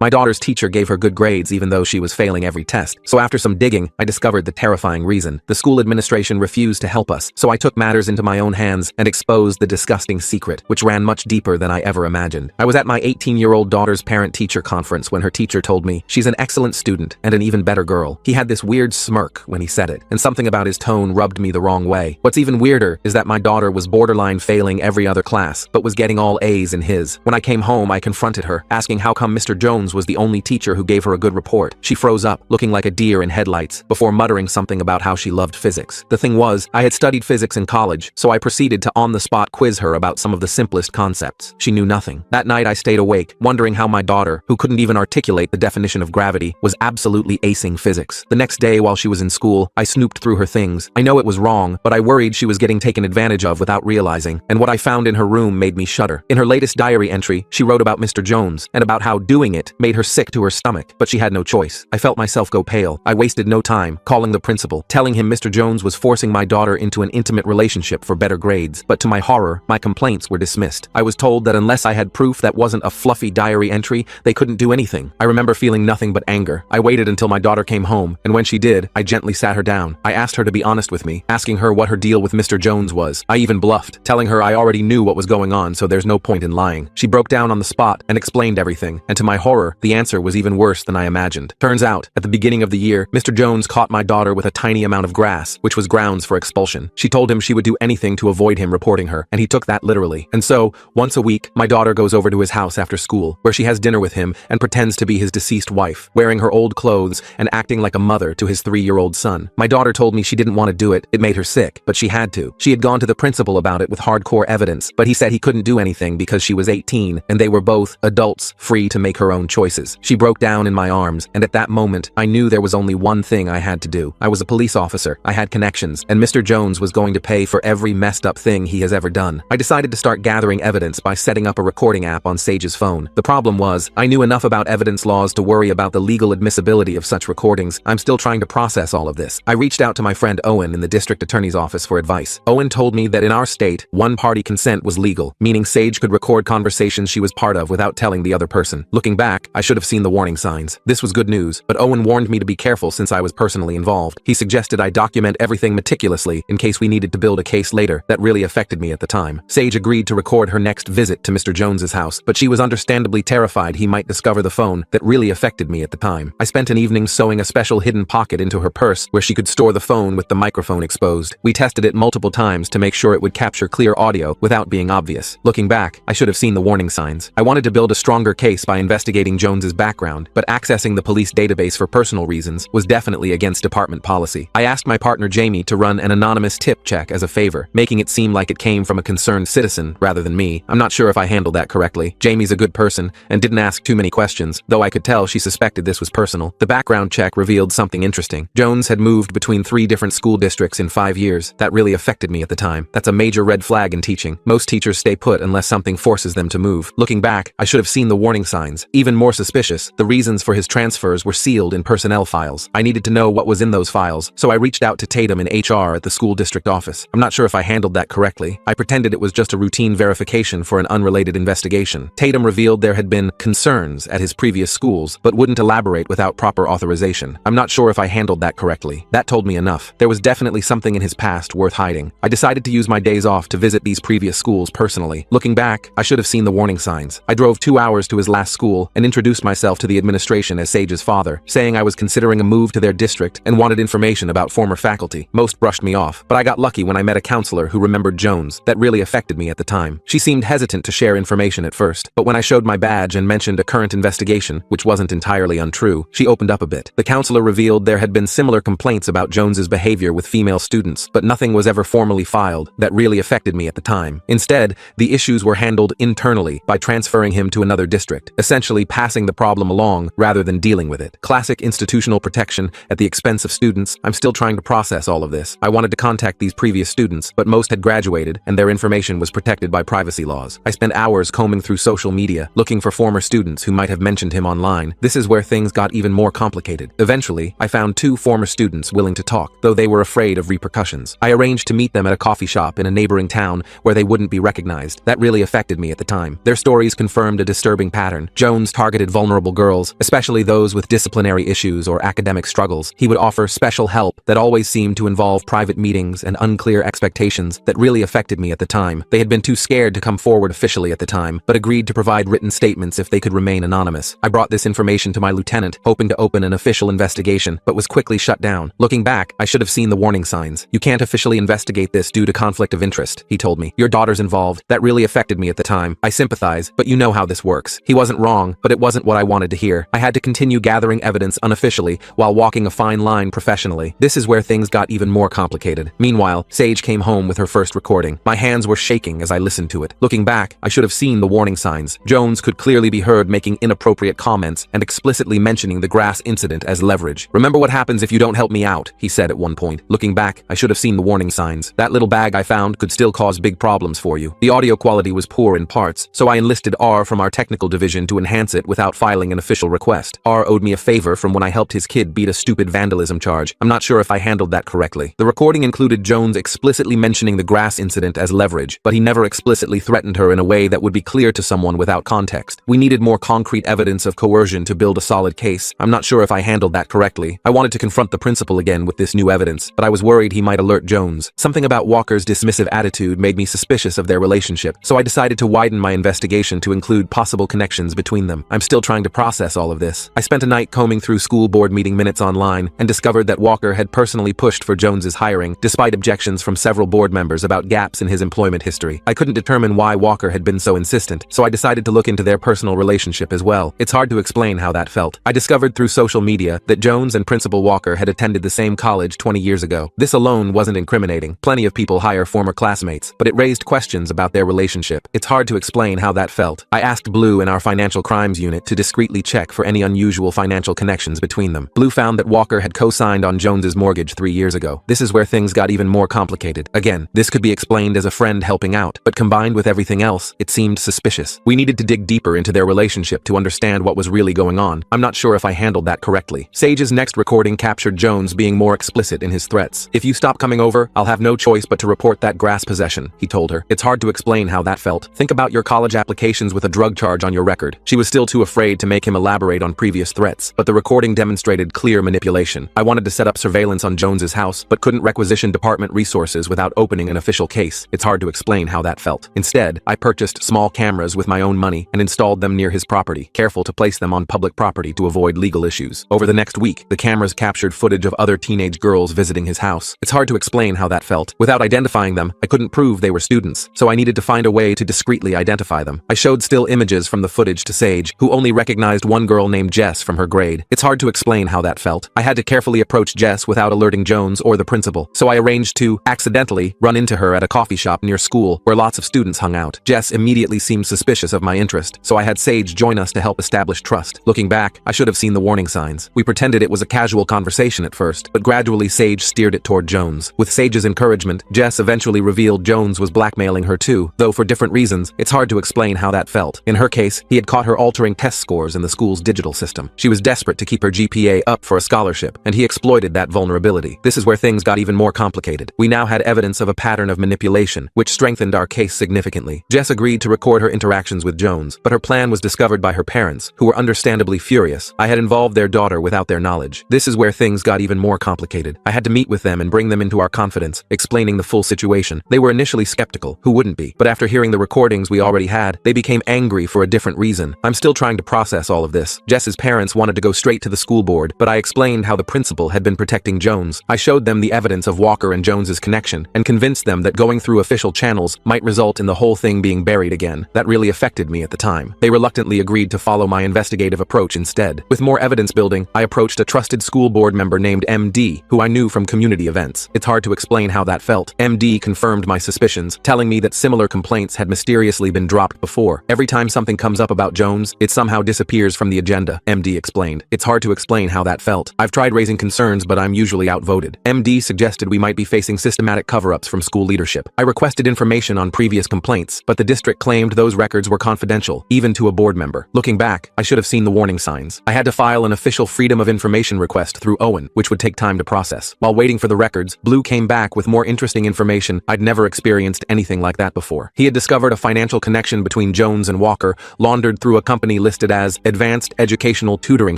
My daughter's teacher gave her good grades even though she was failing every test. So after some digging, I discovered the terrifying reason. The school administration refused to help us, so I took matters into my own hands and exposed the disgusting secret, which ran much deeper than I ever imagined. I was at my 18-year-old daughter's parent-teacher conference when her teacher told me she's an excellent student and an even better girl. He had this weird smirk when he said it, and something about his tone rubbed me the wrong way. What's even weirder is that my daughter was borderline failing every other class, but was getting all A's in his. When I came home, I confronted her, asking how come Mr. Jones was the only teacher who gave her a good report. She froze up, looking like a deer in headlights, before muttering something about how she loved physics. The thing was, I had studied physics in college, so I proceeded to on-the-spot quiz her about some of the simplest concepts. She knew nothing. That night I stayed awake, wondering how my daughter, who couldn't even articulate the definition of gravity, was absolutely acing physics. The next day while she was in school, I snooped through her things. I know it was wrong, but I worried she was getting taken advantage of without realizing, and what I found in her room made me shudder. In her latest diary entry, she wrote about Mr. Jones, and about how doing it made her sick to her stomach, but she had no choice. I felt myself go pale. I wasted no time, calling the principal, telling him Mr. Jones was forcing my daughter into an intimate relationship for better grades, but to my horror, my complaints were dismissed. I was told that unless I had proof that wasn't a fluffy diary entry, they couldn't do anything. I remember feeling nothing but anger. I waited until my daughter came home, and when she did, I gently sat her down. I asked her to be honest with me, asking her what her deal with Mr. Jones was. I even bluffed, telling her I already knew what was going on, so there's no point in lying. She broke down on the spot and explained everything, and to my horror, the answer was even worse than I imagined. Turns out, at the beginning of the year, Mr. Jones caught my daughter with a tiny amount of grass, which was grounds for expulsion. She told him she would do anything to avoid him reporting her, and he took that literally. And so, once a week, my daughter goes over to his house after school, where she has dinner with him and pretends to be his deceased wife, wearing her old clothes and acting like a mother to his 3-year-old son. My daughter told me she didn't want to do it, it made her sick, but she had to. She had gone to the principal about it with hardcore evidence, but he said he couldn't do anything because she was 18, and they were both adults, free to make her own choices. She broke down in my arms, and at that moment, I knew there was only one thing I had to do. I was a police officer, I had connections, and Mr. Jones was going to pay for every messed up thing he has ever done. I decided to start gathering evidence by setting up a recording app on Sage's phone. The problem was, I knew enough about evidence laws to worry about the legal admissibility of such recordings. I'm still trying to process all of this. I reached out to my friend Owen in the district attorney's office for advice. Owen told me that in our state, one-party consent was legal, meaning Sage could record conversations she was part of without telling the other person. Looking back, I should have seen the warning signs. This was good news, but Owen warned me to be careful since I was personally involved. He suggested I document everything meticulously in case we needed to build a case later. That really affected me at the time. Sage agreed to record her next visit to Mr. Jones's house, but she was understandably terrified he might discover the phone. That really affected me at the time. I spent an evening sewing a special hidden pocket into her purse where she could store the phone with the microphone exposed. We tested it multiple times to make sure it would capture clear audio without being obvious. Looking back, I should have seen the warning signs. I wanted to build a stronger case by investigating Jones's background, but accessing the police database for personal reasons was definitely against department policy. I asked my partner Jamie to run an anonymous tip check as a favor, making it seem like it came from a concerned citizen rather than me. I'm not sure if I handled that correctly. Jamie's a good person and didn't ask too many questions, though I could tell she suspected this was personal. The background check revealed something interesting. Jones had moved between 3 different school districts in 5 years. That really affected me at the time. That's a major red flag in teaching. Most teachers stay put unless something forces them to move. Looking back, I should have seen the warning signs. Even more suspicious, the reasons for his transfers were sealed in personnel files. I needed to know what was in those files, so I reached out to Tatum in HR at the school district office. I'm not sure if I handled that correctly. I pretended it was just a routine verification for an unrelated investigation. Tatum revealed there had been concerns at his previous schools, but wouldn't elaborate without proper authorization. I'm not sure if I handled that correctly. That told me enough. There was definitely something in his past worth hiding. I decided to use my days off to visit these previous schools personally. Looking back, I should have seen the warning signs. I drove 2 hours to his last school and introduced myself to the administration as Sage's father, saying I was considering a move to their district and wanted information about former faculty. Most brushed me off, but I got lucky when I met a counselor who remembered Jones. That really affected me at the time. She seemed hesitant to share information at first, but when I showed my badge and mentioned a current investigation, which wasn't entirely untrue, she opened up a bit. The counselor revealed there had been similar complaints about Jones's behavior with female students, but nothing was ever formally filed. That really affected me at the time. Instead, the issues were handled internally by transferring him to another district, essentially passing the problem along rather than dealing with it. Classic institutional protection at the expense of students. I'm still trying to process all of this. I wanted to contact these previous students, but most had graduated and their information was protected by privacy laws. I spent hours combing through social media, looking for former students who might have mentioned him online. This is where things got even more complicated. Eventually, I found 2 former students willing to talk, though they were afraid of repercussions. I arranged to meet them at a coffee shop in a neighboring town where they wouldn't be recognized. That really affected me at the time. Their stories confirmed a disturbing pattern. Jones targeted targeted vulnerable girls, especially those with disciplinary issues or academic struggles. He would offer special help that always seemed to involve private meetings and unclear expectations that really affected me at the time. They had been too scared to come forward officially at the time, but agreed to provide written statements if they could remain anonymous. I brought this information to my lieutenant, hoping to open an official investigation, but was quickly shut down. Looking back, I should have seen the warning signs. You can't officially investigate this due to conflict of interest, he told me. Your daughter's involved. That really affected me at the time. I sympathize, but you know how this works. He wasn't wrong, but it wasn't what I wanted to hear. I had to continue gathering evidence unofficially while walking a fine line professionally. This is where things got even more complicated. Meanwhile, Sage came home with her first recording. My hands were shaking as I listened to it. Looking back, I should have seen the warning signs. Jones could clearly be heard making inappropriate comments and explicitly mentioning the grass incident as leverage. Remember what happens if you don't help me out, he said at one point. Looking back, I should have seen the warning signs. That little bag I found could still cause big problems for you. The audio quality was poor in parts, so I enlisted R from our technical division to enhance it without filing an official request. R owed me a favor from when I helped his kid beat a stupid vandalism charge. I'm not sure if I handled that correctly. The recording included Jones explicitly mentioning the grass incident as leverage, but he never explicitly threatened her in a way that would be clear to someone without context. We needed more concrete evidence of coercion to build a solid case. I'm not sure if I handled that correctly. I wanted to confront the principal again with this new evidence, but I was worried he might alert Jones. Something about Walker's dismissive attitude made me suspicious of their relationship, so I decided to widen my investigation to include possible connections between them. I'm still trying to process all of this. I spent a night combing through school board meeting minutes online and discovered that Walker had personally pushed for Jones's hiring, despite objections from several board members about gaps in his employment history. I couldn't determine why Walker had been so insistent, so I decided to look into their personal relationship as well. It's hard to explain how that felt. I discovered through social media that Jones and Principal Walker had attended the same college 20 years ago. This alone wasn't incriminating. Plenty of people hire former classmates, but it raised questions about their relationship. It's hard to explain how that felt. I asked Blue in our financial crimes unit to discreetly check for any unusual financial connections between them. Blue found that Walker had co-signed on Jones's mortgage 3 years ago. This is where things got even more complicated. Again, this could be explained as a friend helping out, but combined with everything else, it seemed suspicious. We needed to dig deeper into their relationship to understand what was really going on. I'm not sure if I handled that correctly. Sage's next recording captured Jones being more explicit in his threats. If you stop coming over, I'll have no choice but to report that grass possession, he told her. It's hard to explain how that felt. Think about your college applications with a drug charge on your record. She was still too afraid to make him elaborate on previous threats, but the recording demonstrated clear manipulation. I wanted to set up surveillance on Jones's house, but couldn't requisition department resources without opening an official case. It's hard to explain how that felt. Instead, I purchased small cameras with my own money and installed them near his property, careful to place them on public property to avoid legal issues. Over the next week, the cameras captured footage of other teenage girls visiting his house. It's hard to explain how that felt. Without identifying them, I couldn't prove they were students, so I needed to find a way to discreetly identify them. I showed still images from the footage to Sage, who only recognized one girl named Jess from her grade. It's hard to explain how that felt. I had to carefully approach Jess without alerting Jones or the principal, so I arranged to, accidentally, run into her at a coffee shop near school where lots of students hung out. Jess immediately seemed suspicious of my interest, so I had Sage join us to help establish trust. Looking back, I should have seen the warning signs. We pretended it was a casual conversation at first, but gradually Sage steered it toward Jones. With Sage's encouragement, Jess eventually revealed Jones was blackmailing her too, though for different reasons. It's hard to explain how that felt. In her case, he had caught her altering test scores in the school's digital system. She was desperate to keep her GPA up for a scholarship, and he exploited that vulnerability. This is where things got even more complicated. We now had evidence of a pattern of manipulation, which strengthened our case significantly. Jess agreed to record her interactions with Jones, but her plan was discovered by her parents, who were understandably furious. I had involved their daughter without their knowledge. This is where things got even more complicated. I had to meet with them and bring them into our confidence, explaining the full situation. They were initially skeptical, who wouldn't be? But after hearing the recordings we already had, they became angry for a different reason. I'm still trying to process all of this. Jess's parents wanted to go straight to the school board, but I explained how the principal had been protecting Jones. I showed them the evidence of Walker and Jones's connection, and convinced them that going through official channels might result in the whole thing being buried again. That really affected me at the time. They reluctantly agreed to follow my investigative approach instead. With more evidence building, I approached a trusted school board member named MD, who I knew from community events. It's hard to explain how that felt. MD confirmed my suspicions, telling me that similar complaints had mysteriously been dropped before. Every time something comes up about Jones, it somehow disappears from the agenda, MD explained. It's hard to explain how that felt. I've tried raising concerns, but I'm usually outvoted. MD suggested we might be facing systematic cover-ups from school leadership. I requested information on previous complaints, but the district claimed those records were confidential, even to a board member. Looking back, I should have seen the warning signs. I had to file an official Freedom of Information request through Owen, which would take time to process. While waiting for the records, Blue came back with more interesting information. I'd never experienced anything like that before. He had discovered a financial connection between Jones and Walker, laundered through a company company listed as Advanced Educational Tutoring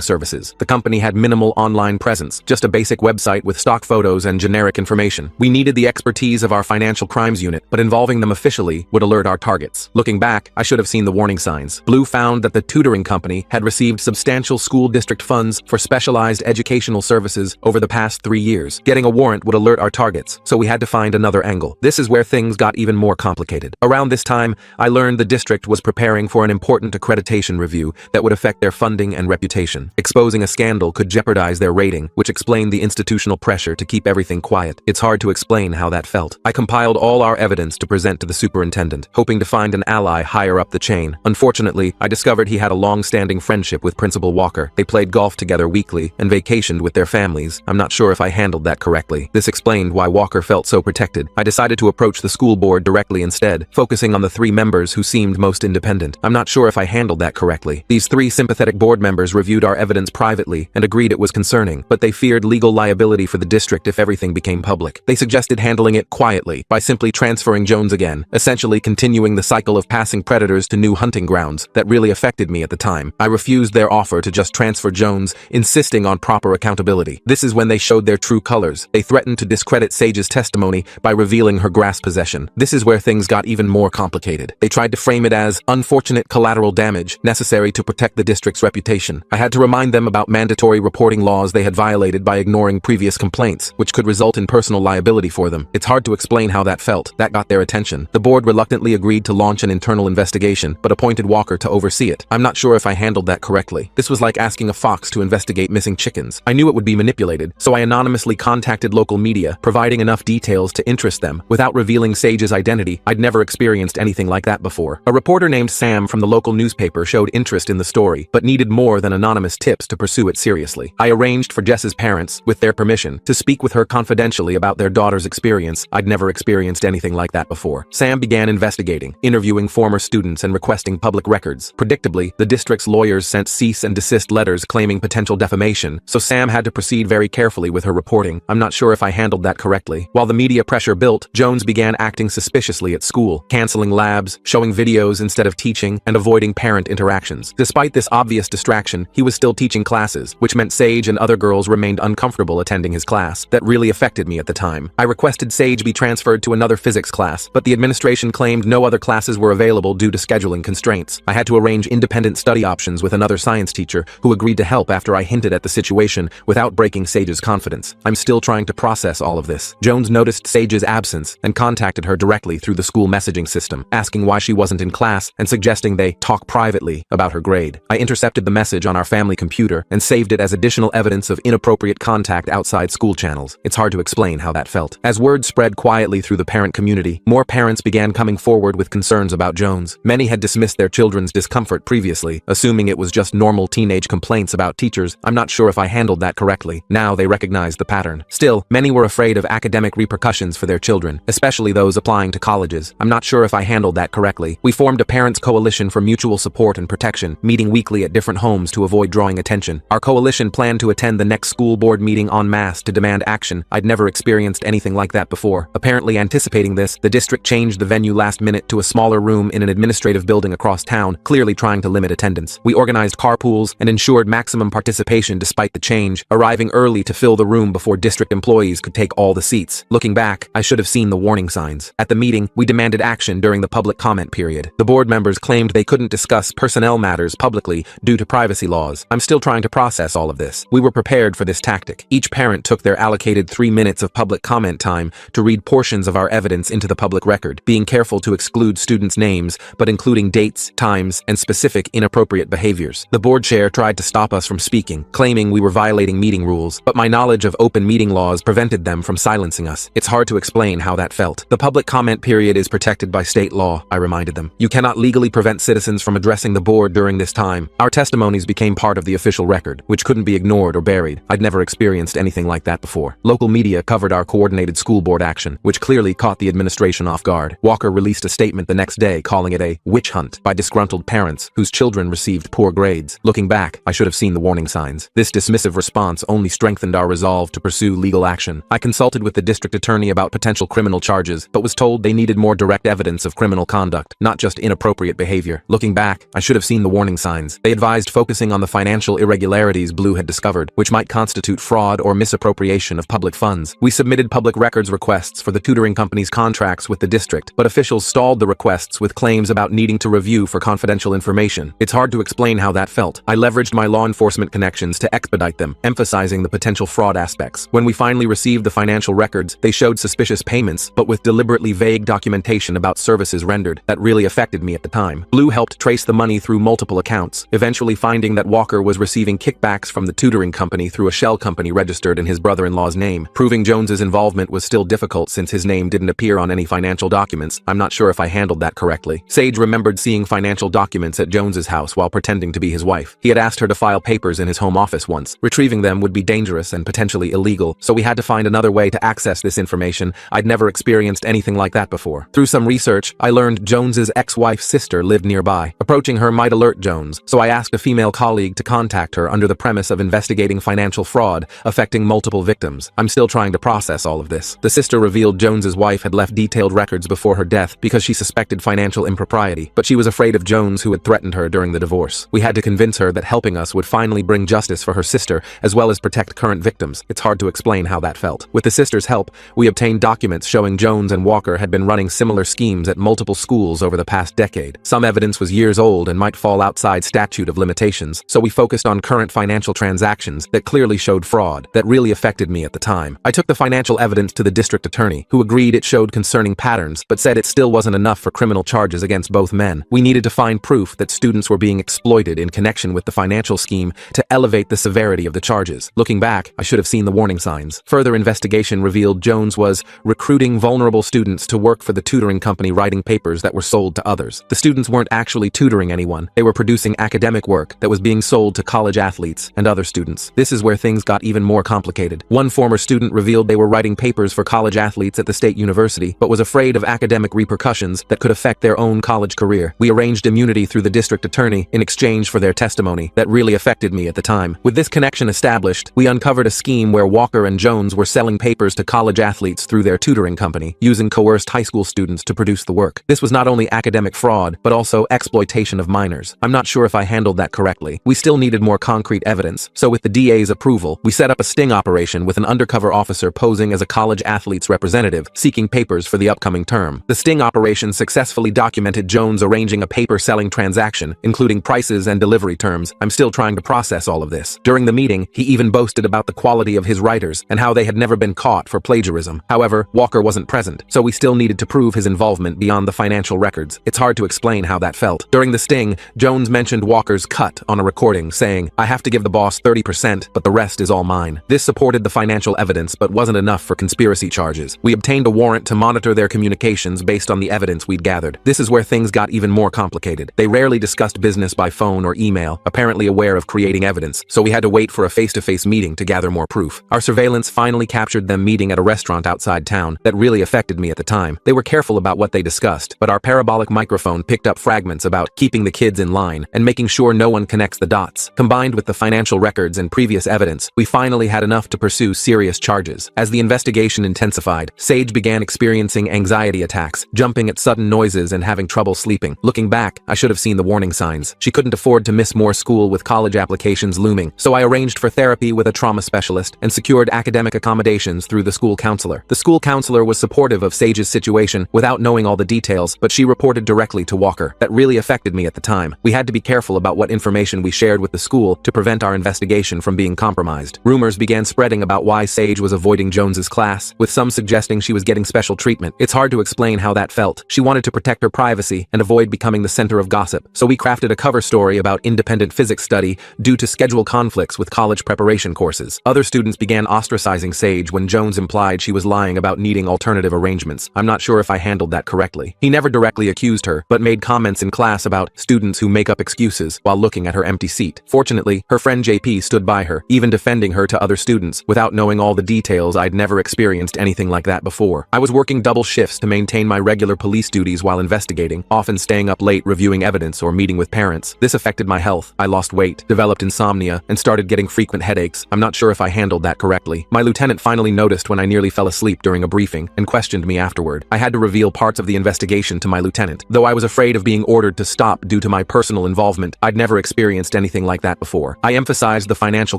Services. The company had minimal online presence, just a basic website with stock photos and generic information. We needed the expertise of our financial crimes unit, but involving them officially would alert our targets. Looking back, I should have seen the warning signs. Blue found that the tutoring company had received substantial school district funds for specialized educational services over the past 3 years. Getting a warrant would alert our targets, so we had to find another angle. This is where things got even more complicated. Around this time, I learned the district was preparing for an important accreditation review that would affect their funding and reputation. Exposing a scandal could jeopardize their rating, which explained the institutional pressure to keep everything quiet. It's hard to explain how that felt. I compiled all our evidence to present to the superintendent, hoping to find an ally higher up the chain. Unfortunately, I discovered he had a long-standing friendship with Principal Walker. They played golf together weekly and vacationed with their families. I'm not sure if I handled that correctly. This explained why Walker felt so protected. I decided to approach the school board directly instead, focusing on the 3 members who seemed most independent. I'm not sure if I handled that correctly. These 3 sympathetic board members reviewed our evidence privately and agreed it was concerning, but they feared legal liability for the district if everything became public. They suggested handling it quietly by simply transferring Jones again, essentially continuing the cycle of passing predators to new hunting grounds that really affected me at the time. I refused their offer to just transfer Jones, insisting on proper accountability. This is when they showed their true colors. They threatened to discredit Sage's testimony by revealing her grass possession. This is where things got even more complicated. They tried to frame it as unfortunate collateral damage necessary to protect the district's reputation. I had to remind them about mandatory reporting laws they had violated by ignoring previous complaints, which could result in personal liability for them. It's hard to explain how that felt. That got their attention. The board reluctantly agreed to launch an internal investigation, but appointed Walker to oversee it. I'm not sure if I handled that correctly. This was like asking a fox to investigate missing chickens. I knew it would be manipulated, so I anonymously contacted local media, providing enough details to interest them. Without revealing Sage's identity, I'd never experienced anything like that before. A reporter named Sam from the local newspaper showed interest in the story, but needed more than anonymous tips to pursue it seriously. I arranged for Jess's parents, with their permission, to speak with her confidentially about their daughter's experience. I'd never experienced anything like that before. Sam began investigating, interviewing former students and requesting public records. Predictably, the district's lawyers sent cease and desist letters claiming potential defamation, so Sam had to proceed very carefully with her reporting. I'm not sure if I handled that correctly. While the media pressure built, Jones began acting suspiciously at school, canceling labs, showing videos instead of teaching, and avoiding parent interactions. Despite this obvious distraction, he was still teaching classes, which meant Sage and other girls remained uncomfortable attending his class. That really affected me at the time. I requested Sage be transferred to another physics class, but the administration claimed no other classes were available due to scheduling constraints. I had to arrange independent study options with another science teacher who agreed to help after I hinted at the situation without breaking Sage's confidence. I'm still trying to process all of this. Jones noticed Sage's absence and contacted her directly through the school messaging system, asking why she wasn't in class and suggesting they talk privately about her grade. I intercepted the message on our family computer and saved it as additional evidence of inappropriate contact outside school channels. It's hard to explain how that felt. As word spread quietly through the parent community, more parents began coming forward with concerns about Jones. Many had dismissed their children's discomfort previously, assuming it was just normal teenage complaints about teachers. I'm not sure if I handled that correctly. Now they recognized the pattern. Still, many were afraid of academic repercussions for their children, especially those applying to colleges. I'm not sure if I handled that correctly. We formed a parents' coalition for mutual support and protection, meeting weekly at different homes to avoid drawing attention. Our coalition planned to attend the next school board meeting en masse to demand action. I'd never experienced anything like that before. Apparently anticipating this, the district changed the venue last minute to a smaller room in an administrative building across town, clearly trying to limit attendance. We organized carpools and ensured maximum participation despite the change, arriving early to fill the room before district employees could take all the seats. Looking back, I should have seen the warning signs. At the meeting, we demanded action during the public comment period. The board members claimed they couldn't discuss personnel matters publicly due to privacy laws. I'm still trying to process all of this. We were prepared for this tactic. Each parent took their allocated 3 minutes of public comment time to read portions of our evidence into the public record, being careful to exclude students' names, but including dates, times, and specific inappropriate behaviors. The board chair tried to stop us from speaking, claiming we were violating meeting rules, but my knowledge of open meeting laws prevented them from silencing us. It's hard to explain how that felt. The public comment period is protected by state law, I reminded them. You cannot legally prevent citizens from addressing the board during this time. Our testimonies became part of the official record, which couldn't be ignored or buried. I'd never experienced anything like that before. Local media covered our coordinated school board action, which clearly caught the administration off guard. Walker released a statement the next day calling it a witch hunt by disgruntled parents whose children received poor grades. Looking back, I should have seen the warning signs. This dismissive response only strengthened our resolve to pursue legal action. I consulted with the district attorney about potential criminal charges, but was told they needed more direct evidence of criminal conduct, not just inappropriate behavior. Looking back, I should have seen the warning signs. They advised focusing on the financial irregularities Blue had discovered, which might constitute fraud or misappropriation of public funds. We submitted public records requests for the tutoring company's contracts with the district, but officials stalled the requests with claims about needing to review for confidential information. It's hard to explain how that felt. I leveraged my law enforcement connections to expedite them, emphasizing the potential fraud aspects. When we finally received the financial records, they showed suspicious payments, but with deliberately vague documentation about services rendered. That really affected me at the time. Blue helped trace the money through multiple accounts, eventually finding that Walker was receiving kickbacks from the tutoring company through a shell company registered in his brother-in-law's name. Proving Jones's involvement was still difficult since his name didn't appear on any financial documents. I'm not sure if I handled that correctly. Sage remembered seeing financial documents at Jones's house while pretending to be his wife. He had asked her to file papers in his home office once. Retrieving them would be dangerous and potentially illegal, so we had to find another way to access this information. I'd never experienced anything like that before. Through some research, I learned Jones's ex-wife's sister lived nearby. Approaching her might alert Jones, so I asked a female colleague to contact her under the premise of investigating financial fraud affecting multiple victims. I'm still trying to process all of this. The sister revealed Jones's wife had left detailed records before her death because she suspected financial impropriety, but she was afraid of Jones, who had threatened her during the divorce. We had to convince her that helping us would finally bring justice for her sister as well as protect current victims. It's hard to explain how that felt. With the sister's help, we obtained documents showing Jones and Walker had been running similar schemes at multiple schools over the past decade. Some evidence was years old and might fall outside statute of limitations, so we focused on current financial transactions that clearly showed fraud. That really affected me at the time. I took the financial evidence to the district attorney, who agreed it showed concerning patterns, but said it still wasn't enough for criminal charges against both men. We needed to find proof that students were being exploited in connection with the financial scheme to elevate the severity of the charges. Looking back, I should have seen the warning signs. Further investigation revealed Jones was recruiting vulnerable students to work for the tutoring company, writing papers that were sold to others. The students weren't actually tutoring anyone. They were producing academic work that was being sold to college athletes and other students. This is where things got even more complicated. One former student revealed they were writing papers for college athletes at the state university, but was afraid of academic repercussions that could affect their own college career. We arranged immunity through the district attorney in exchange for their testimony. That really affected me at the time. With this connection established, we uncovered a scheme where Walker and Jones were selling papers to college athletes through their tutoring company, using coerced high school students to produce the work. This was not only academic fraud, but also exploitation of minors. I'm not sure if I handled that correctly. We still needed more concrete evidence, so with the DA's approval, we set up a sting operation with an undercover officer posing as a college athlete's representative, seeking papers for the upcoming term. The sting operation successfully documented Jones arranging a paper-selling transaction, including prices and delivery terms. I'm still trying to process all of this. During the meeting, he even boasted about the quality of his writers and how they had never been caught for plagiarism. However, Walker wasn't present, so we still needed to prove his involvement beyond the financial records. It's hard to explain how that felt. During the sting, Jones mentioned Walker's cut on a recording, saying, "I have to give the boss 30%, but the rest is all mine." This supported the financial evidence, but wasn't enough for conspiracy charges. We obtained a warrant to monitor their communications based on the evidence we'd gathered. This is where things got even more complicated. They rarely discussed business by phone or email, apparently aware of creating evidence, so we had to wait for a face-to-face meeting to gather more proof. Our surveillance finally captured them meeting at a restaurant outside town. That really affected me at the time. They were careful about what they discussed, but our parabolic microphone picked up fragments about keeping the kids in line and making sure no one connects the dots. Combined with the financial records and previous evidence, we finally had enough to pursue serious charges. As the investigation intensified, Sage began experiencing anxiety attacks, jumping at sudden noises and having trouble sleeping. Looking back, I should have seen the warning signs. She couldn't afford to miss more school with college applications looming, so I arranged for therapy with a trauma specialist and secured academic accommodations through the school counselor. The school counselor was supportive of Sage's situation without knowing all the details, but she reported directly to Walker. That really affected me at the time. We had to be careful about what information we shared with the school to prevent our investigation from being compromised. Rumors began spreading about why Sage was avoiding Jones's class, with some suggesting she was getting special treatment. It's hard to explain how that felt. She wanted to protect her privacy and avoid becoming the center of gossip, so we crafted a cover story about independent physics study due to schedule conflicts with college preparation courses. Other students began ostracizing Sage when Jones implied she was lying about needing alternative arrangements. I'm not sure if I handled that correctly. He never directly accused her, but made comments in class about students who make up excuses while looking at her empty seat. Fortunately, her friend JP stood by her, even defending her to other students. Without knowing all the details, I'd never experienced anything like that before. I was working double shifts to maintain my regular police duties while investigating, often staying up late reviewing evidence or meeting with parents. This affected my health. I lost weight, developed insomnia, and started getting frequent headaches. I'm not sure if I handled that correctly. My lieutenant finally noticed when I nearly fell asleep during a briefing and questioned me afterward. I had to reveal parts of the investigation to my lieutenant, though I was afraid of being ordered to stop due to my my personal involvement. I'd never experienced anything like that before. I emphasized the financial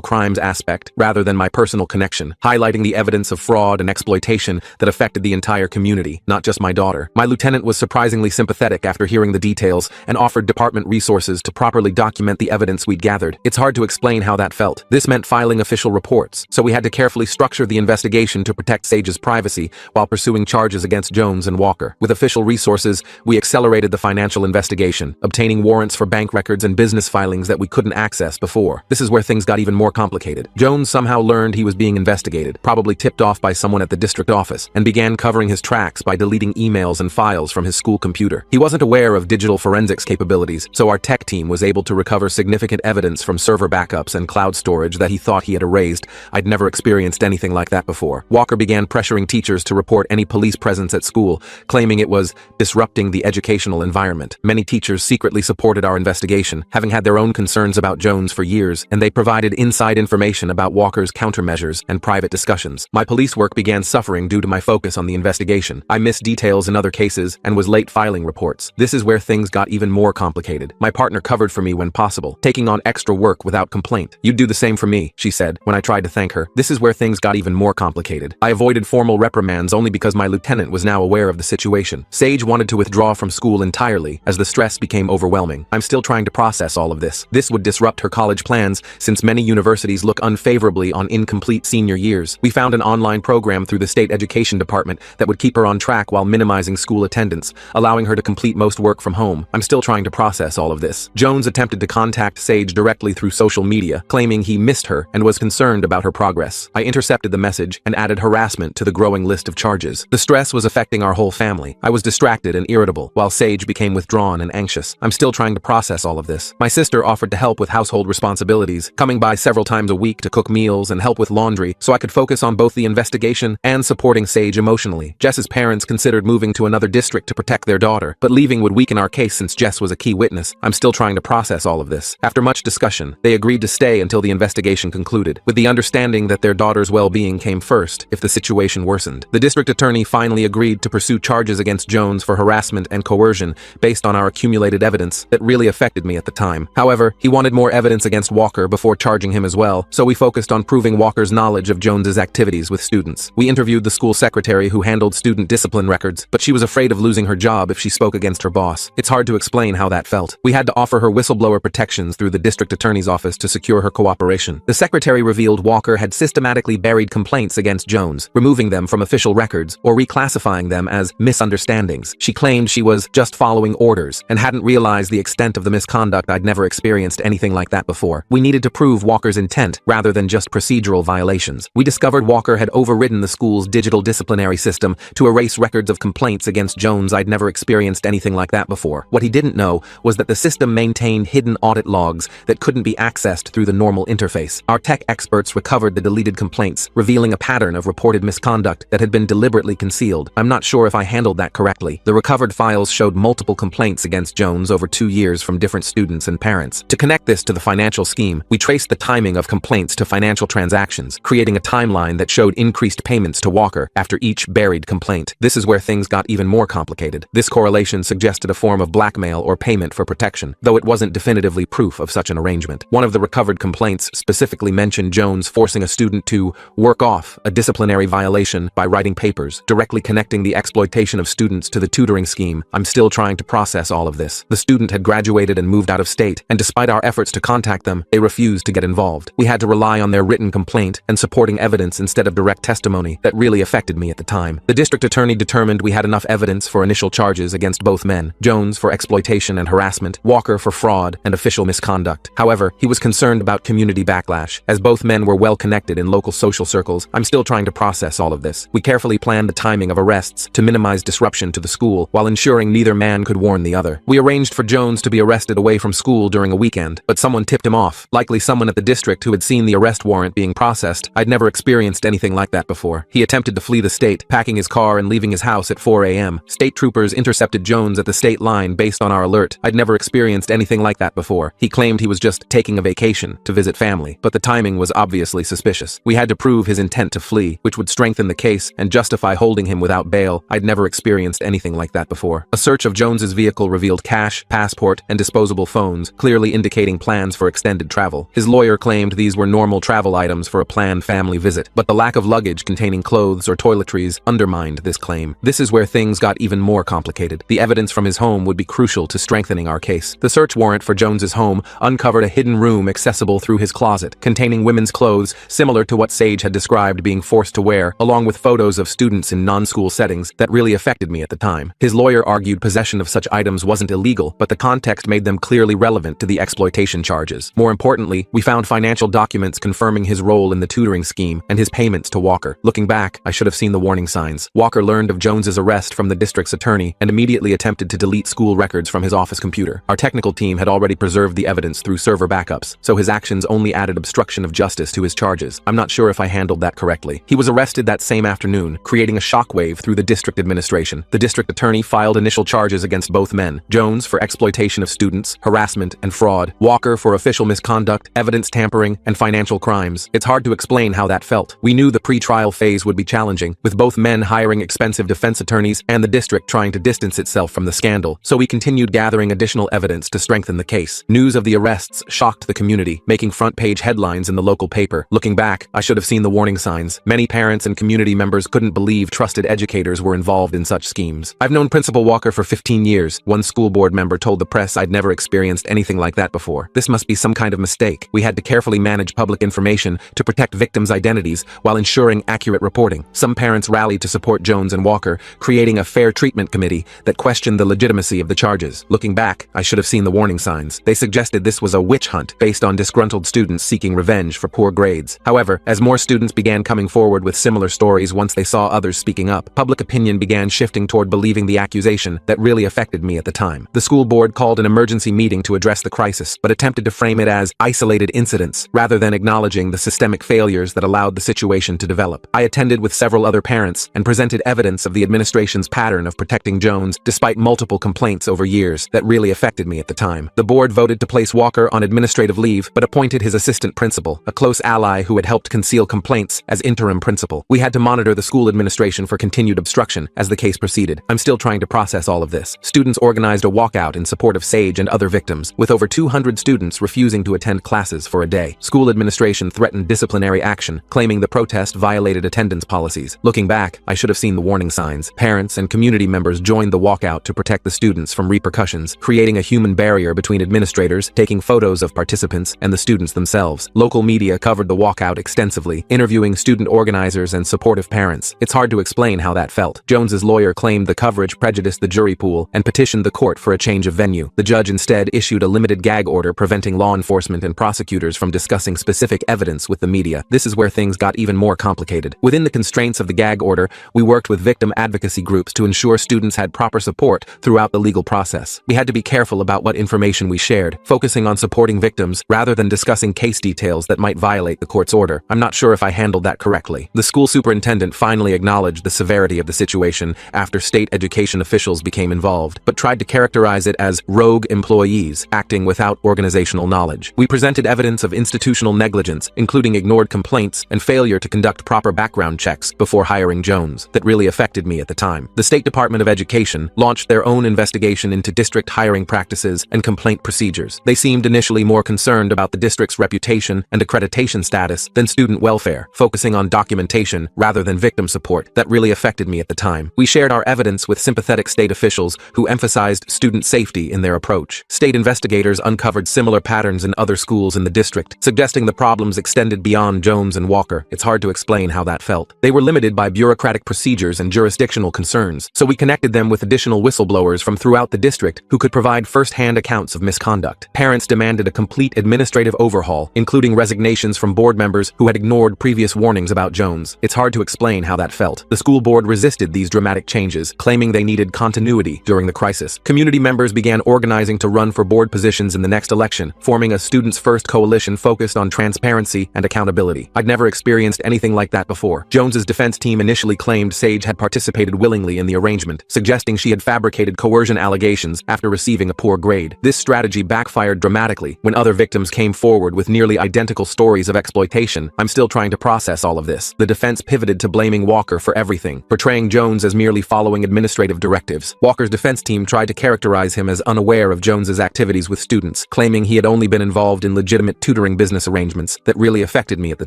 crimes aspect rather than my personal connection, highlighting the evidence of fraud and exploitation that affected the entire community, not just my daughter. My lieutenant was surprisingly sympathetic after hearing the details and offered department resources to properly document the evidence we'd gathered. It's hard to explain how that felt. This meant filing official reports, so we had to carefully structure the investigation to protect Sage's privacy while pursuing charges against Jones and Walker. With official resources, we accelerated the financial investigation, obtaining warrants for bank records and business filings that we couldn't access before. This is where things got even more complicated. Jones somehow learned he was being investigated, probably tipped off by someone at the district office, and began covering his tracks by deleting emails and files from his school computer. He wasn't aware of digital forensics capabilities, so our tech team was able to recover significant evidence from server backups and cloud storage that he thought he had erased. I'd never experienced anything like that before. Walker began pressuring teachers to report any police presence at school, claiming it was disrupting the educational environment. Many teachers secretly supported our investigation, having had their own concerns about Jones for years, and they provided inside information about Walker's countermeasures and private discussions. My police work began suffering due to my focus on the investigation. I missed details in other cases and was late filing reports. This is where things got even more complicated. My partner covered for me when possible, taking on extra work without complaint. "You'd do the same for me," she said, when I tried to thank her. This is where things got even more complicated. I avoided formal reprimands only because my lieutenant was now aware of the situation. Sage wanted to withdraw from school entirely as the stress became overwhelming. I'm still trying to process all of this. This would disrupt her college plans since many universities look unfavorably on incomplete senior years. We found an online program through the state education department that would keep her on track while minimizing school attendance, allowing her to complete most work from home. I'm still trying to process all of this. Jones attempted to contact Sage directly through social media, claiming he missed her and was concerned about her progress. I intercepted the message and added harassment to the growing list of charges. The stress was affecting our whole family. I was distracted and irritable, while Sage became withdrawn and anxious. I'm still trying to process all of this. My sister offered to help with household responsibilities, coming by several times a week to cook meals and help with laundry so I could focus on both the investigation and supporting Sage emotionally. Jess's parents considered moving to another district to protect their daughter, but leaving would weaken our case since Jess was a key witness. I'm still trying to process all of this. After much discussion, they agreed to stay until the investigation concluded, with the understanding that their daughter's well-being came first if the situation worsened. The district attorney finally agreed to pursue charges against Jones for harassment and coercion based on our accumulated evidence that really affected me at the time. However, he wanted more evidence against Walker before charging him as well, so we focused on proving Walker's knowledge of Jones's activities with students. We interviewed the school secretary who handled student discipline records, but she was afraid of losing her job if she spoke against her boss. It's hard to explain how that felt. We had to offer her whistleblower protections through the district attorney's office to secure her cooperation. The secretary revealed Walker had systematically buried complaints against Jones, removing them from official records or reclassifying them as misunderstandings. She claimed she was just following orders and hadn't realized the extent of the misconduct. I'd never experienced anything like that before. We needed to prove Walker's intent rather than just procedural violations. We discovered Walker had overridden the school's digital disciplinary system to erase records of complaints against Jones. I'd never experienced anything like that before. What he didn't know was that the system maintained hidden audit logs that couldn't be accessed through the normal interface. Our tech experts recovered the deleted complaints, revealing a pattern of reported misconduct that had been deliberately concealed. I'm not sure if I handled that correctly. The recovered files showed multiple complaints against Jones over 2 years from different students and parents. To connect this to the financial scheme, we traced the timing of complaints to financial transactions, creating a timeline that showed increased payments to Walker after each buried complaint. This is where things got even more complicated. This correlation suggested a form of blackmail or payment for protection, though it wasn't definitively proof of such an arrangement. One of the recovered complaints specifically mentioned Jones forcing a student to work off a disciplinary violation by writing papers, directly connecting the exploitation of students to the tutoring scheme. I'm still trying to process all of this. The student had graduated and moved out of state, and despite our efforts to contact them, they refused to get involved. We had to rely on their written complaint and supporting evidence instead of direct testimony that really affected me at the time. The district attorney determined we had enough evidence for initial charges against both men, Jones for exploitation and harassment, Walker for fraud and official misconduct. However, he was concerned about community backlash, as both men were well connected in local social circles. I'm still trying to process all of this. We carefully planned the timing of arrests to minimize disruption to the school while ensuring neither man could warn the other. We arranged for Jones to be arrested away from school during a weekend, but someone tipped him off, likely someone at the district who had seen the arrest warrant being processed. I'd never experienced anything like that before. He attempted to flee the state, packing his car and leaving his house at 4 a.m. State troopers intercepted Jones at the state line based on our alert. I'd never experienced anything like that before. He claimed he was just taking a vacation to visit family, but the timing was obviously suspicious. We had to prove his intent to flee, which would strengthen the case and justify holding him without bail. I'd never experienced anything like that before. A search of Jones's vehicle revealed cash, passwords, passport, and disposable phones, clearly indicating plans for extended travel. His lawyer claimed these were normal travel items for a planned family visit, but the lack of luggage containing clothes or toiletries undermined this claim. This is where things got even more complicated. The evidence from his home would be crucial to strengthening our case. The search warrant for Jones's home uncovered a hidden room accessible through his closet, containing women's clothes similar to what Sage had described being forced to wear, along with photos of students in non-school settings that really affected me at the time. His lawyer argued possession of such items wasn't illegal, but the context made them clearly relevant to the exploitation charges. More importantly, we found financial documents confirming his role in the tutoring scheme and his payments to Walker. Looking back, I should have seen the warning signs. Walker learned of Jones's arrest from the district's attorney and immediately attempted to delete school records from his office computer. Our technical team had already preserved the evidence through server backups, so his actions only added obstruction of justice to his charges. I'm not sure if I handled that correctly. He was arrested that same afternoon, creating a shockwave through the district administration. The district attorney filed initial charges against both men: Jones for exploitation of students, harassment, and fraud; Walker for official misconduct, evidence tampering, and financial crimes. It's hard to explain how that felt. We knew the pre-trial phase would be challenging, with both men hiring expensive defense attorneys and the district trying to distance itself from the scandal, so we continued gathering additional evidence to strengthen the case. News of the arrests shocked the community, making front-page headlines in the local paper. Looking back, I should have seen the warning signs. Many parents and community members couldn't believe trusted educators were involved in such schemes. I've known Principal Walker for 15 years. One school board member told the press I'd never experienced anything like that before. This must be some kind of mistake. We had to carefully manage public information to protect victims' identities while ensuring accurate reporting. Some parents rallied to support Jones and Walker, creating a fair treatment committee that questioned the legitimacy of the charges. Looking back, I should have seen the warning signs. They suggested this was a witch hunt based on disgruntled students seeking revenge for poor grades. However, as more students began coming forward with similar stories once they saw others speaking up, public opinion began shifting toward believing the accusation that really affected me at the time. The school board called an emergency meeting to address the crisis, but attempted to frame it as isolated incidents, rather than acknowledging the systemic failures that allowed the situation to develop. I attended with several other parents and presented evidence of the administration's pattern of protecting Jones despite multiple complaints over years that really affected me at the time. The board voted to place Walker on administrative leave, but appointed his assistant principal, a close ally who had helped conceal complaints, as interim principal. We had to monitor the school administration for continued obstruction as the case proceeded. I'm still trying to process all of this. Students organized a walkout in support of Sage and other victims, with over 200 students refusing to attend classes for a day. School administration threatened disciplinary action, claiming the protest violated attendance policies. Looking back, I should have seen the warning signs. Parents and community members joined the walkout to protect the students from repercussions, creating a human barrier between administrators, taking photos of participants, and the students themselves. Local media covered the walkout extensively, interviewing student organizers and supportive parents. It's hard to explain how that felt. Jones's lawyer claimed the coverage prejudiced the jury pool and petitioned the court for a change of venue. The judge instead issued a limited gag order preventing law enforcement and prosecutors from discussing specific evidence with the media. This is where things got even more complicated. Within the constraints of the gag order, we worked with victim advocacy groups to ensure students had proper support throughout the legal process. We had to be careful about what information we shared, focusing on supporting victims rather than discussing case details that might violate the court's order. I'm not sure if I handled that correctly. The school superintendent finally acknowledged the severity of the situation after state education officials became involved, but tried to characterize it as rogue employees acting without organizational knowledge. We presented evidence of institutional negligence, including ignored complaints and failure to conduct proper background checks before hiring Jones, that really affected me at the time. The State Department of Education launched their own investigation into district hiring practices and complaint procedures. They seemed initially more concerned about the district's reputation and accreditation status than student welfare, focusing on documentation rather than victim support. That really affected me at the time. We shared our evidence with sympathetic state officials who emphasized student safety in their approach. State investigators uncovered similar patterns in other schools in the district, suggesting the problems extended beyond Jones and Walker. It's hard to explain how that felt. They were limited by bureaucratic procedures and jurisdictional concerns, so we connected them with additional whistleblowers from throughout the district who could provide first-hand accounts of misconduct. Parents demanded a complete administrative overhaul, including resignations from board members who had ignored previous warnings about Jones. It's hard to explain how that felt. The school board resisted these dramatic changes, claiming they needed continuity during the crisis. Community members began organizing to run for board positions in the next election, forming a students' first coalition focused on transparency and accountability. I'd never experienced anything like that before. Jones's defense team initially claimed Sage had participated willingly in the arrangement, suggesting she had fabricated coercion allegations after receiving a poor grade. This strategy backfired dramatically when other victims came forward with nearly identical stories of exploitation. I'm still trying to process all of this. The defense pivoted to blaming Walker for everything, portraying Jones as merely following administrative directives. Walker's defense team tried to characterize him as as unaware of Jones's activities with students, claiming he had only been involved in legitimate tutoring business arrangements that really affected me at the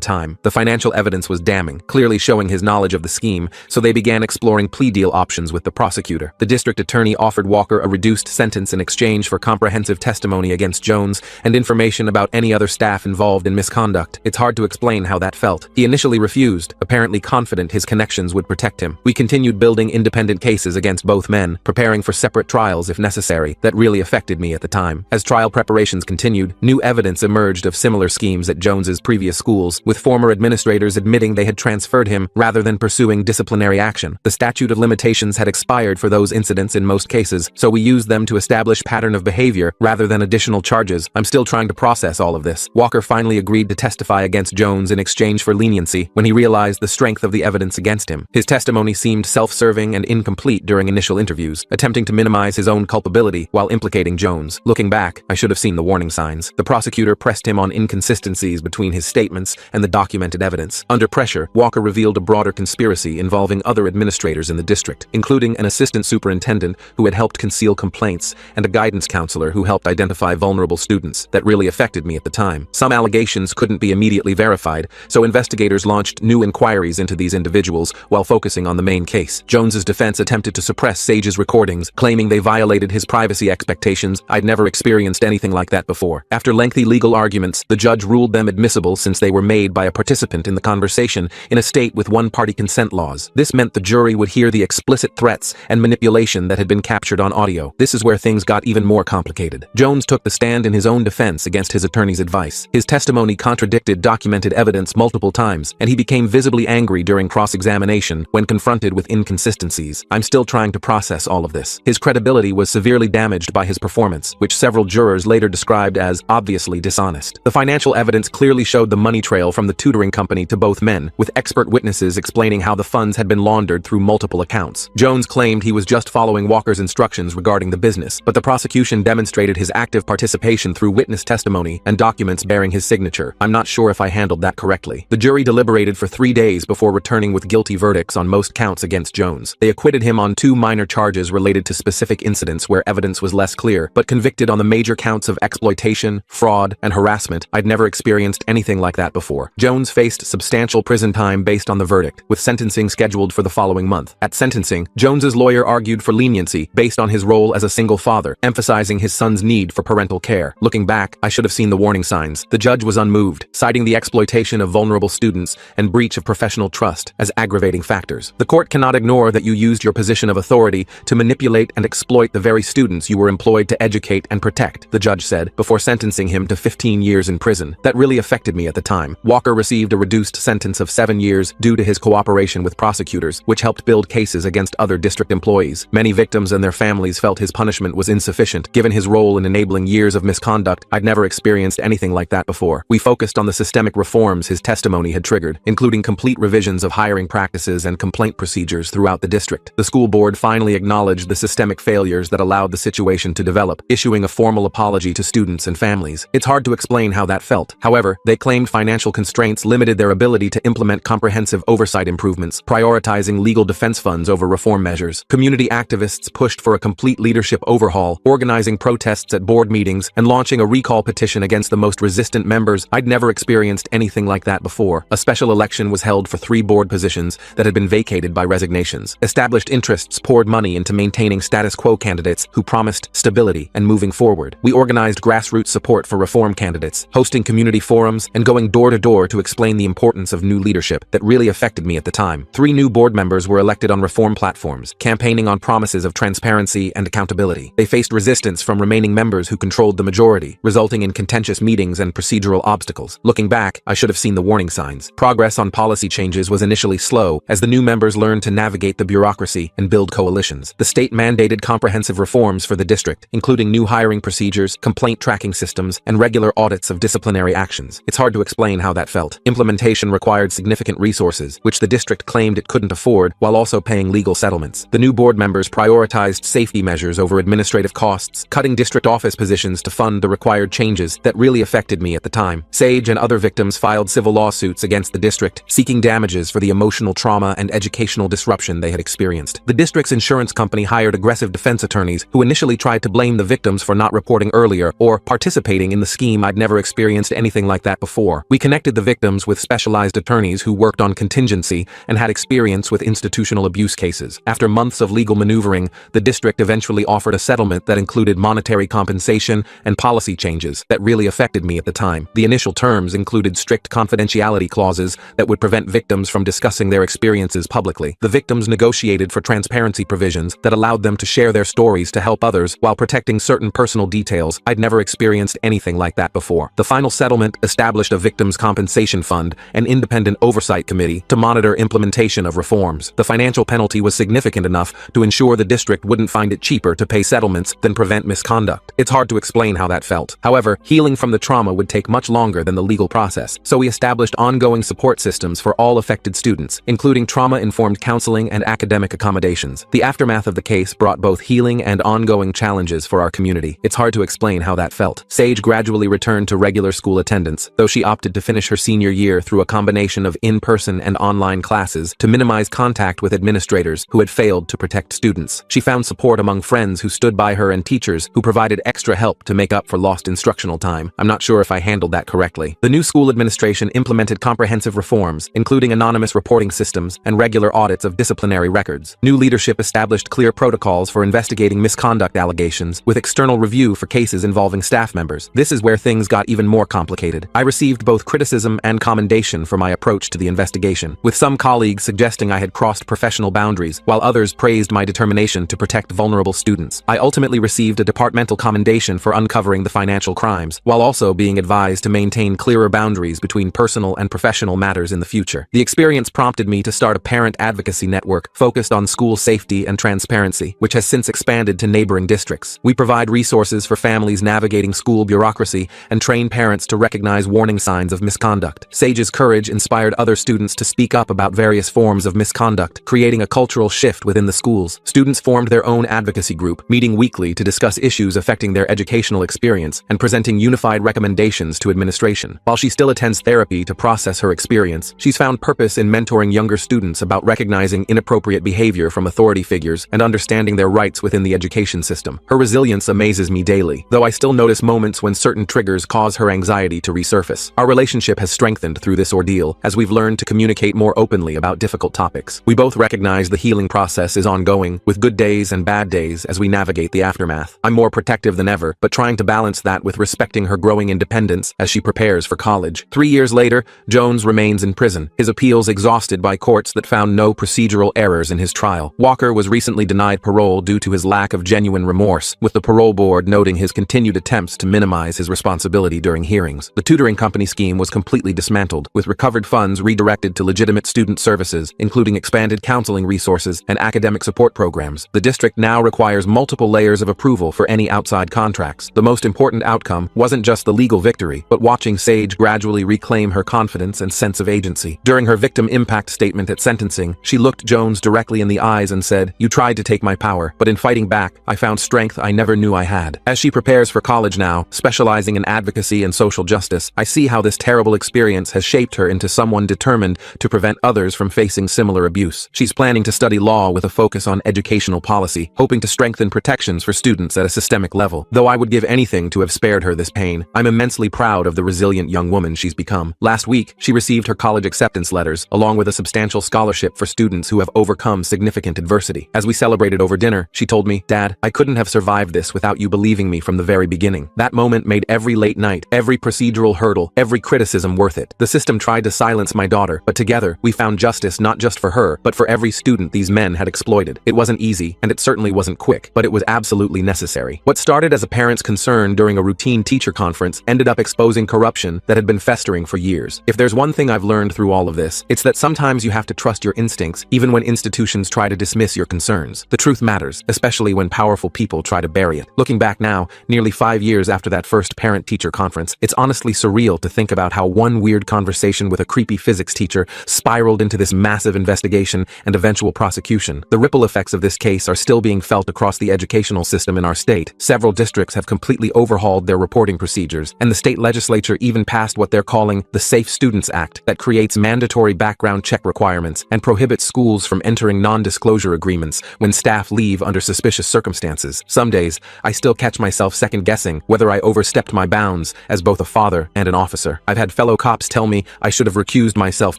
time. The financial evidence was damning, clearly showing his knowledge of the scheme, so they began exploring plea deal options with the prosecutor. The district attorney offered Walker a reduced sentence in exchange for comprehensive testimony against Jones and information about any other staff involved in misconduct. It's hard to explain how that felt. He initially refused, apparently confident his connections would protect him. We continued building independent cases against both men, preparing for separate trials if necessary. That really affected me at the time. As trial preparations continued, new evidence emerged of similar schemes at Jones's previous schools, with former administrators admitting they had transferred him rather than pursuing disciplinary action. The statute of limitations had expired for those incidents in most cases, so we used them to establish pattern of behavior rather than additional charges. I'm still trying to process all of this. Walker finally agreed to testify against Jones in exchange for leniency when he realized the strength of the evidence against him. His testimony seemed self-serving and incomplete during initial interviews, attempting to minimize his own culpability while implicating Jones. Looking back, I should have seen the warning signs. The prosecutor pressed him on inconsistencies between his statements and the documented evidence. Under pressure, Walker revealed a broader conspiracy involving other administrators in the district, including an assistant superintendent who had helped conceal complaints and a guidance counselor who helped identify vulnerable students. That really affected me at the time. Some allegations couldn't be immediately verified, so investigators launched new inquiries into these individuals while focusing on the main case. Jones's defense attempted to suppress Sage's recordings, claiming they violated his privacy expectations. I'd never experienced anything like that before. After lengthy legal arguments, the judge ruled them admissible since they were made by a participant in the conversation in a state with one-party consent laws. This meant the jury would hear the explicit threats and manipulation that had been captured on audio. This is where things got even more complicated. Jones took the stand in his own defense against his attorney's advice. His testimony contradicted documented evidence multiple times, and he became visibly angry during cross-examination when confronted with inconsistencies. I'm still trying to process all of this. His credibility was severely damaged by his performance, which several jurors later described as obviously dishonest. The financial evidence clearly showed the money trail from the tutoring company to both men, with expert witnesses explaining how the funds had been laundered through multiple accounts. Jones claimed he was just following Walker's instructions regarding the business, but the prosecution demonstrated his active participation through witness testimony and documents bearing his signature. I'm not sure if I handled that correctly. The jury deliberated for 3 days before returning with guilty verdicts on most counts against Jones. They acquitted him on 2 minor charges related to specific incidents where evidence was less clear, but convicted on the major counts of exploitation, fraud, and harassment. I'd never experienced anything like that before. Jones faced substantial prison time based on the verdict, with sentencing scheduled for the following month. At sentencing, Jones's lawyer argued for leniency based on his role as a single father, emphasizing his son's need for parental care. Looking back, I should have seen the warning signs. The judge was unmoved, citing the exploitation of vulnerable students and breach of professional trust as aggravating factors. The court cannot ignore that you used your position of authority to manipulate and exploit the very students you were employed to educate and protect, the judge said, before sentencing him to 15 years in prison. That really affected me at the time. Walker received a reduced sentence of 7 years due to his cooperation with prosecutors, which helped build cases against other district employees. Many victims and their families felt his punishment was insufficient, given his role in enabling years of misconduct. I'd never experienced anything like that before. We focused on the systemic reforms his testimony had triggered, including complete revisions of hiring practices and complaint procedures throughout the district. The school board finally acknowledged the systemic failures that allowed the situation to develop, issuing a formal apology to students and families. It's hard to explain how that felt. However, they claimed financial constraints limited their ability to implement comprehensive oversight improvements, prioritizing legal defense funds over reform measures. Community activists pushed for a complete leadership overhaul, organizing protests at board meetings and launching a recall petition against the most resistant members. I'd never experienced anything like that before. A special election was held for 3 board positions that had been vacated by resignations. Established interests poured money into maintaining status quo candidates who promised stability and moving forward. We organized grassroots support for reform candidates, hosting community forums and going door to door to explain the importance of new leadership. That really affected me at the time. 3 new board members were elected on reform platforms, campaigning on promises of transparency and accountability. They faced resistance from remaining members who controlled the majority, resulting in contentious meetings and procedural obstacles. Looking back, I should have seen the warning signs. Progress on policy changes was initially slow as the new members learned to navigate the bureaucracy and build coalitions. The state mandated comprehensive reforms for the district, including new hiring procedures, complaint tracking systems, and regular audits of disciplinary actions. It's hard to explain how that felt. Implementation required significant resources, which the district claimed it couldn't afford, while also paying legal settlements. The new board members prioritized safety measures over administrative costs, cutting district office positions to fund the required changes. That really affected me at the time. Sage and other victims filed civil lawsuits against the district, seeking damages for the emotional trauma and educational disruption they had experienced. The district's insurance company hired aggressive defense attorneys who initially tried to blame the victims for not reporting earlier or participating in the scheme. I'd never experienced anything like that before. We connected the victims with specialized attorneys who worked on contingency and had experience with institutional abuse cases. After months of legal maneuvering, the district eventually offered a settlement that included monetary compensation and policy changes that really affected me at the time. The initial terms included strict confidentiality clauses that would prevent victims from discussing their experiences publicly. The victims negotiated for transparency provisions that allowed them to share their stories to help others while protecting certain personal details. I'd never experienced anything like that before. The final settlement established a victims' compensation fund and independent oversight committee to monitor implementation of reforms. The financial penalty was significant enough to ensure the district wouldn't find it cheaper to pay settlements than prevent misconduct. It's hard to explain how that felt. However, healing from the trauma would take much longer than the legal process, so we established ongoing support systems for all affected students, including trauma-informed counseling and academic accommodations. The aftermath of the case brought both healing and ongoing challenges for our community. It's hard to explain how that felt. Sage gradually returned to regular school attendance, though she opted to finish her senior year through a combination of in-person and online classes to minimize contact with administrators who had failed to protect students. She found support among friends who stood by her and teachers who provided extra help to make up for lost instructional time. I'm not sure if I handled that correctly. The new school administration implemented comprehensive reforms, including anonymous reporting systems and regular audits of disciplinary records. New leadership established clear protocols for investigating misconduct allegations, with external review for cases involving staff members. This is where things got even more complicated. I received both criticism and commendation for my approach to the investigation, with some colleagues suggesting I had crossed professional boundaries, while others praised my determination to protect vulnerable students. I ultimately received a departmental commendation for uncovering the financial crimes, while also being advised to maintain clearer boundaries between personal and professional matters in the future. The experience prompted me to start a parent advocacy network focused on school safety and transparency, which has since expanded to neighboring districts. We provide resources for families navigating school bureaucracy and train parents to recognize warning signs of misconduct. Sage's courage inspired other students to speak up about various forms of misconduct, creating a cultural shift within the schools. Students formed their own advocacy group, meeting weekly to discuss issues affecting their educational experience and presenting unified recommendations to administration. While she still attends therapy to process her experience, she's found purpose in mentoring younger students about recognizing inappropriate behavior from authority figures and understanding their rights within the education system. Her resilience amazes me daily, though I still notice moments when certain triggers cause her anxiety to resurface. Our relationship has strengthened through this ordeal as we've learned to communicate more openly about difficult topics. We both recognize the healing process is ongoing, with good days and bad days as we navigate the aftermath. I'm more protective than ever, but trying to balance that with respecting her growing independence as she prepares for college. 3 years later, Jones remains in prison, his appeals exhausted by courts that found no procedural errors in his trial. Walker was recently denied parole due to his lack of genuine remorse, with the parole board noting his continued attempts to minimize his responsibility during hearings. The tutoring company scheme was completely dismantled, with recovered funds redirected to legitimate student services, including expanded counseling resources and academic support programs. The district now requires multiple layers of approval for any outside contracts. The most important outcome wasn't just the legal victory, but watching Sage gradually reclaim her confidence and sense of agency. During her victim impact statement at sentencing, she looked Jones directly in the eyes and said, "You tried to take my power, but in fighting back, I found strength I never knew I had." As she prepares for college now, specializing in advocacy and social justice, I see how this terrible experience has shaped her into someone determined to prevent others from facing similar abuse. She's planning to study law with a focus on educational policy, hoping to strengthen protections for students at a systemic level. Though I would give anything to have spared her this pain, I'm immensely proud of the resilient young woman she's become. Last week, she received her college acceptance letters, along with a substantial scholarship for students who have overcome significant adversity. As we celebrated over dinner, she told me, "Dad, I couldn't have survived this without you believing me from the very beginning." That moment made every late night, every procedural hurdle, every criticism worth it. The system tried to silence my daughter, but together, we found justice not just for her, but for every student these men had exploited. It wasn't easy, and it certainly wasn't quick, but it was absolutely necessary. What started as a parent's concern during a routine teacher conference ended up exposing corruption that had been festering for years. If there's one thing I've learned through all of this, it's that sometimes you have to trust your instincts, even when institutions try to dismiss your concerns. The truth matters, especially when powerful people try to bury it. Looking back now, nearly 5 years after that first parent-teacher conference, it's honestly surreal to think about how one weird conversation with a creepy physics teacher spiraled into this massive investigation and eventual prosecution. The ripple effects of this case are still being felt across the educational system in our state. Several districts have completely overhauled their reporting procedures, and the state legislature even passed what they're calling the Safe Students Act that creates mandatory background check requirements and prohibits schools from entering non-disclosure agreements when staff leave under suspicious circumstances. circumstances. Some days, I still catch myself second-guessing whether I overstepped my bounds as both a father and an officer. I've had fellow cops tell me I should have recused myself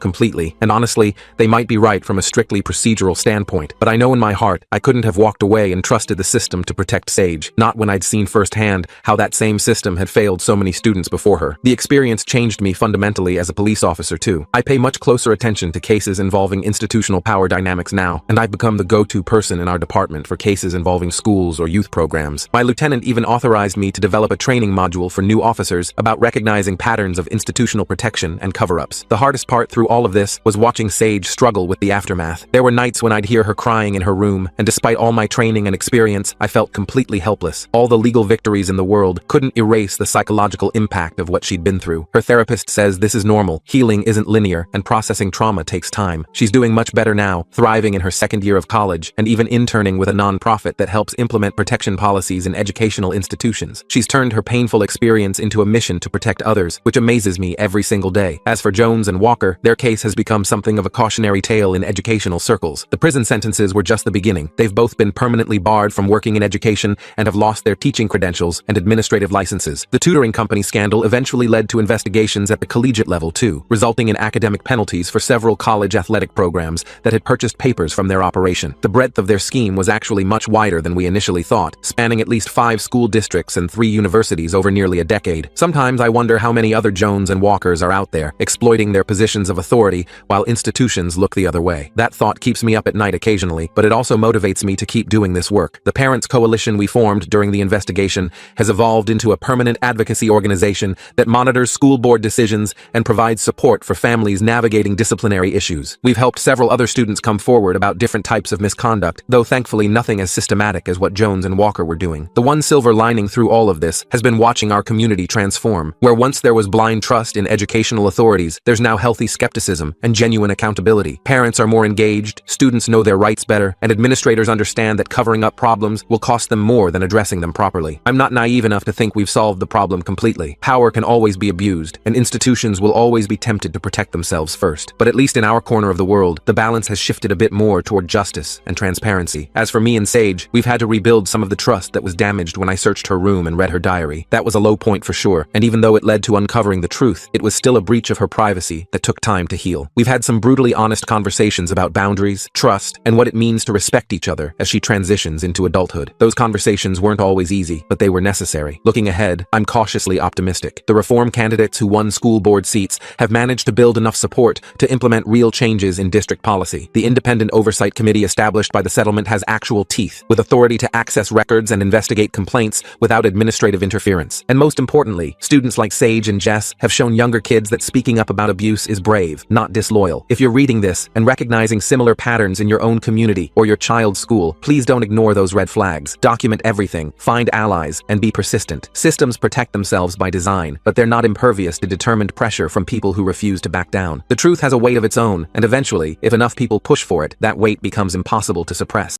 completely, and honestly, they might be right from a strictly procedural standpoint, but I know in my heart I couldn't have walked away and trusted the system to protect Sage, not when I'd seen firsthand how that same system had failed so many students before her. The experience changed me fundamentally as a police officer too. I pay much closer attention to cases involving institutional power dynamics now, and I've become the go-to person in our department for cases involving schools or youth programs. My lieutenant even authorized me to develop a training module for new officers about recognizing patterns of institutional protection and cover-ups. The hardest part through all of this was watching Sage struggle with the aftermath. There were nights when I'd hear her crying in her room, and despite all my training and experience, I felt completely helpless. All the legal victories in the world couldn't erase the psychological impact of what she'd been through. Her therapist says this is normal, healing isn't linear, and processing trauma takes time. She's doing much better now, thriving in her second year of college, and even interning with a nonprofit that helps implement protection policies in educational institutions. She's turned her painful experience into a mission to protect others, which amazes me every single day. As for Jones and Walker, their case has become something of a cautionary tale in educational circles. The prison sentences were just the beginning. They've both been permanently barred from working in education and have lost their teaching credentials and administrative licenses. The tutoring company scandal eventually led to investigations at the collegiate level too, resulting in academic penalties for several college athletic programs that had purchased papers from their operation. The breadth of their scheme was actually much wider than we initially thought, spanning at least 5 school districts and 3 universities over nearly a decade. Sometimes I wonder how many other Jones and Walkers are out there, exploiting their positions of authority while institutions look the other way. That thought keeps me up at night occasionally, but it also motivates me to keep doing this work. The Parents Coalition we formed during the investigation has evolved into a permanent advocacy organization that monitors school board decisions and provides support for families navigating disciplinary issues. We've helped several other students come forward about different types of misconduct, though thankfully nothing as systematic as what Jones and Walker were doing. The one silver lining through all of this has been watching our community transform. Where once there was blind trust in educational authorities, there's now healthy skepticism and genuine accountability. Parents are more engaged, students know their rights better, and administrators understand that covering up problems will cost them more than addressing them properly. I'm not naive enough to think we've solved the problem completely. Power can always be abused, and institutions will always be tempted to protect themselves first. But at least in our corner of the world, the balance has shifted a bit more toward justice and transparency. As for me and Sage, we've had to rebuild some of the trust that was damaged when I searched her room and read her diary. That was a low point for sure, and even though it led to uncovering the truth, it was still a breach of her privacy that took time to heal. We've had some brutally honest conversations about boundaries, trust, and what it means to respect each other as she transitions into adulthood. Those conversations weren't always easy, but they were necessary. Looking ahead, I'm cautiously optimistic. The reform candidates who won school board seats have managed to build enough support to implement real changes in district policy. The independent oversight committee established by the settlement has actual teeth, with authority to access records and investigate complaints without administrative interference. And most importantly, students like Sage and Jess have shown younger kids that speaking up about abuse is brave, not disloyal. If you're reading this and recognizing similar patterns in your own community or your child's school, please don't ignore those red flags. Document everything, find allies, and be persistent. Systems protect themselves by design, but they're not impervious to determined pressure from people who refuse to back down. The truth has a weight of its own, and eventually, if enough people push for it, that weight becomes impossible to suppress.